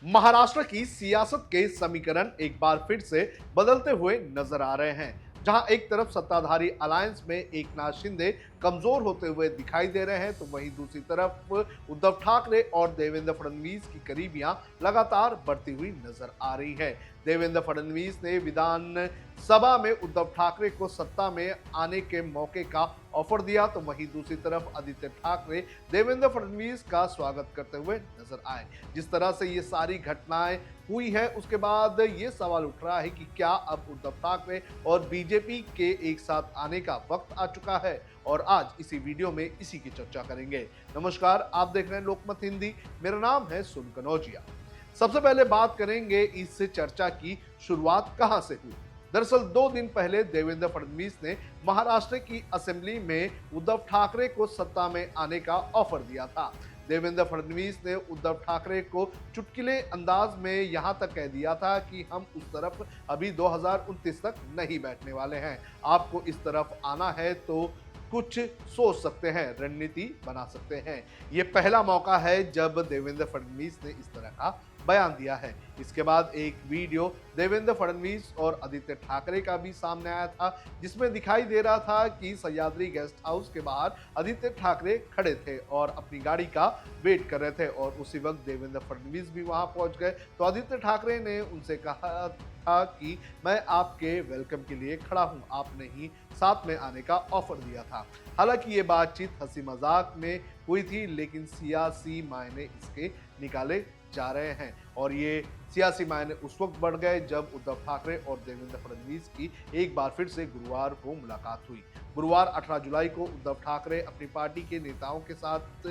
महाराष्ट्र की सियासत के समीकरण एक बार फिर से बदलते हुए नजर आ रहे हैं। जहां एक तरफ सत्ताधारी अलायंस में एकनाथ शिंदे कमजोर होते हुए दिखाई दे रहे हैं, तो वहीं दूसरी तरफ उद्धव ठाकरे और देवेंद्र फडणवीस की करीबियां लगातार बढ़ती हुई नजर आ रही है। देवेंद्र फडणवीस ने विधान सभा में उद्धव ठाकरे को सत्ता में आने के मौके का ऑफर दिया, तो वहीं दूसरी तरफ आदित्य ठाकरे देवेंद्र फडणवीस का स्वागत करते हुए नजर आए। जिस तरह से ये सारी घटनाएं हुई है, उसके बाद ये सवाल उठ रहा है कि क्या अब उद्धव ठाकरे और बीजेपी के एक साथ आने का वक्त आ चुका है। और आज इसी वीडियो में इसी की चर्चा करेंगे। नमस्कार, आप देख रहे हैं लोकमत हिंदी। मेरा नाम है सुन कनौजिया। सबसे पहले बात करेंगे इस चर्चा की शुरुआत कहां से हुई। दरअसल 2 दिन पहले देवेंद्र फडणवीस ने महाराष्ट्र की असेंबली में उद्धव ठाकरे को सत्ता में आने का ऑफर दिया था। देवेंद्र फडणवीस ने उद्धव ठाकरे को चुटकुले अंदाज में यहां तक कह दिया था कि हम उस तरफ अभी 2029 तक नहीं बैठने वाले हैं, आपको इस तरफ आना है तो कुछ सोच सकते हैं, रणनीति बना सकते हैं। ये पहला मौका है जब देवेंद्र फडणवीस ने इस तरह का बयान दिया है। इसके बाद एक वीडियो देवेंद्र फडणवीस और आदित्य ठाकरे का भी सामने आया था, जिसमें दिखाई दे रहा था कि सह्याद्री गेस्ट हाउस के बाहर आदित्य ठाकरे खड़े थे और अपनी गाड़ी का वेट कर रहे थे, और उसी वक्त देवेंद्र फडणवीस भी वहां पहुंच गए। तो आदित्य ठाकरे ने उनसे कहा था कि मैं आपके वेलकम के लिए खड़ा हूं, आपने ही साथ में आने का ऑफर दिया था। हालांकि ये बातचीत हंसी मजाक में हुई थी, लेकिन सियासी मायने इसके निकाले जा रहे हैं, और ये सियासी मायने उस वक्त बढ़ गए जब उद्धव ठाकरे और देवेंद्र फडणवीस की एक बार फिर से गुरुवार को मुलाकात हुई। गुरुवार 18 जुलाई को उद्धव ठाकरे अपनी पार्टी के नेताओं के साथ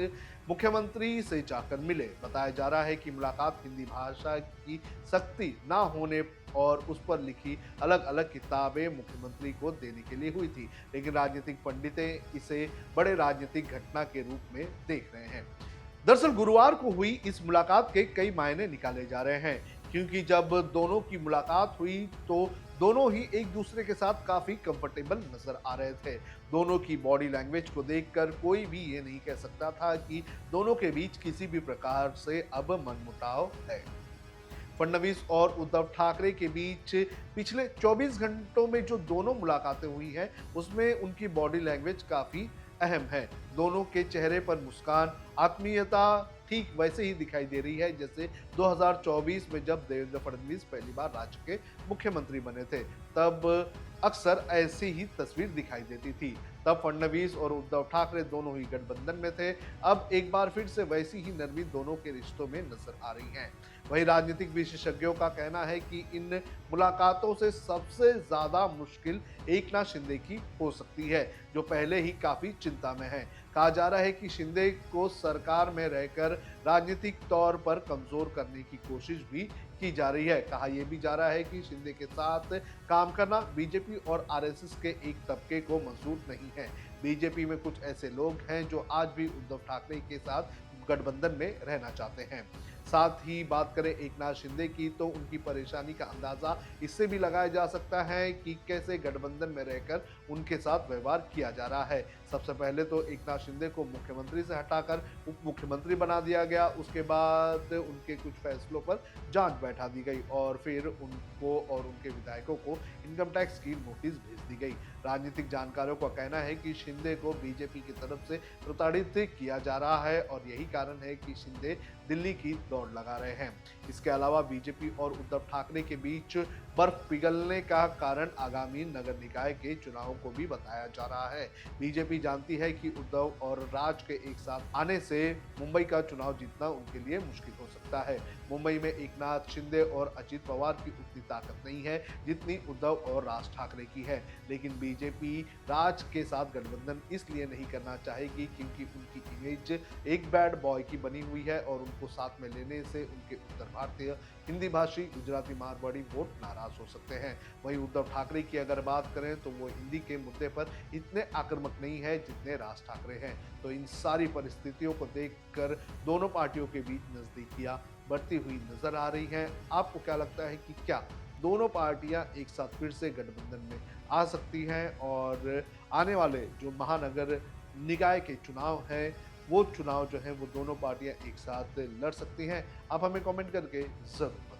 मुख्यमंत्री से जाकर मिले। बताया जा रहा है कि मुलाकात हिंदी भाषा की सख्ती ना होने और उस पर लिखी अलग अलग किताबें मुख्यमंत्री को देने के लिए हुई थी, लेकिन राजनीतिक पंडितें इसे बड़े राजनीतिक घटना के रूप में देख रहे हैं। दरअसल गुरुवार को हुई इस मुलाकात के कई मायने निकाले जा रहे हैं, क्योंकि जब दोनों की मुलाकात हुई तो दोनों ही एक दूसरे के साथ काफी कंफर्टेबल नजर आ रहे थे। दोनों की बॉडी लैंग्वेज को देखकर कोई भी ये नहीं कह सकता था कि दोनों के बीच किसी भी प्रकार से अब मनमुटाव है। फडणवीस और उद्धव ठाकरे के बीच पिछले 24 घंटों में जो दोनों मुलाकातें हुई हैं, उसमें उनकी बॉडी लैंग्वेज काफी अहम है। दोनों के चेहरे पर मुस्कान, आत्मीयता ठीक वैसे ही दिखाई दे रही है जैसे 2024 में जब देवेंद्र फडणवीस पहली बार राज्य के मुख्यमंत्री बने थे, तब अक्सर ऐसी ही तस्वीर दिखाई देती थी। तब फडणवीस और उद्धव ठाकरे दोनों ही गठबंधन में थे। अब एक बार फिर से वैसी ही नरमी दोनों के रिश्तों में नजर आ रही है। वहीं राजनीतिक विशेषज्ञों का कहना है कि इन मुलाकातों से सबसे ज्यादा मुश्किल एकनाथ शिंदे की हो सकती है, जो पहले ही काफी चिंता में है। कहा जा रहा है कि शिंदे को सरकार में रहकर राजनीतिक तौर पर कमजोर करने की कोशिश भी की जा रही है। कहा यह भी जा रहा है कि शिंदे के साथ काम करना बीजेपी और आरएसएस के एक तबके को मंजूर नहीं है। बीजेपी में कुछ ऐसे लोग हैं जो आज भी उद्धव ठाकरे के साथ गठबंधन में रहना चाहते हैं। साथ ही बात करें एकनाथ शिंदे की, तो उनकी परेशानी का अंदाजा इससे भी लगाया जा सकता है कि कैसे गठबंधन में रहकर उनके साथ व्यवहार किया जा रहा है। सबसे पहले तो एकनाथ शिंदे को मुख्यमंत्री से हटाकर उप मुख्यमंत्री बना दिया गया, उसके बाद उनके कुछ फैसलों पर जांच बैठा दी गई और फिर उनको और उनके विधायकों को इनकम टैक्स की नोटिस भेज दी गई। राजनीतिक जानकारों का कहना है कि शिंदे को बीजेपी की तरफ से प्रताड़ित किया जा रहा है, और यही कारण है कि शिंदे दिल्ली की दौड़ लगा रहे हैं। इसके अलावा बीजेपी और उद्धव ठाकरे के बीच बर्फ पिघलने का कारण आगामी नगर निकाय के चुनाव को भी बताया जा रहा है। बीजेपी जानती है कि उद्धव और राज के एक साथ आने से मुंबई का चुनाव जीतना उनके लिए मुश्किल हो सकता है। मुंबई में एकनाथ शिंदे और अजित पवार की उतनी ताकत नहीं है जितनी उद्धव और राज ठाकरे की है, लेकिन बीजेपी राज के साथ गठबंधन इसलिए नहीं करना चाहेगी क्योंकि उनकी इमेज एक बैड बॉय की बनी हुई है, और उनको साथ में लेने से उनके उत्तर भारतीय हिंदी भाषी गुजराती मारवाड़ी वोट नाराज हो सकते हैं। वहीं उद्धव ठाकरे की अगर बात करें तो वो हिंदी के मुद्दे पर इतने आक्रामक नहीं है जितने राज ठाकरे हैं। तो इन सारी परिस्थितियों को देखकर दोनों पार्टियों के बीच नजदीकियां बढ़ती हुई नजर आ रही हैं। आपको क्या लगता है कि क्या दोनों पार्टियां एक साथ फिर से गठबंधन में आ सकती हैं, और आने वाले जो महानगर निकाय के चुनाव हैं वो चुनाव जो है वो दोनों पार्टियां एक साथ लड़ सकती हैं। आप हमें कमेंट करके जरूर बताएं।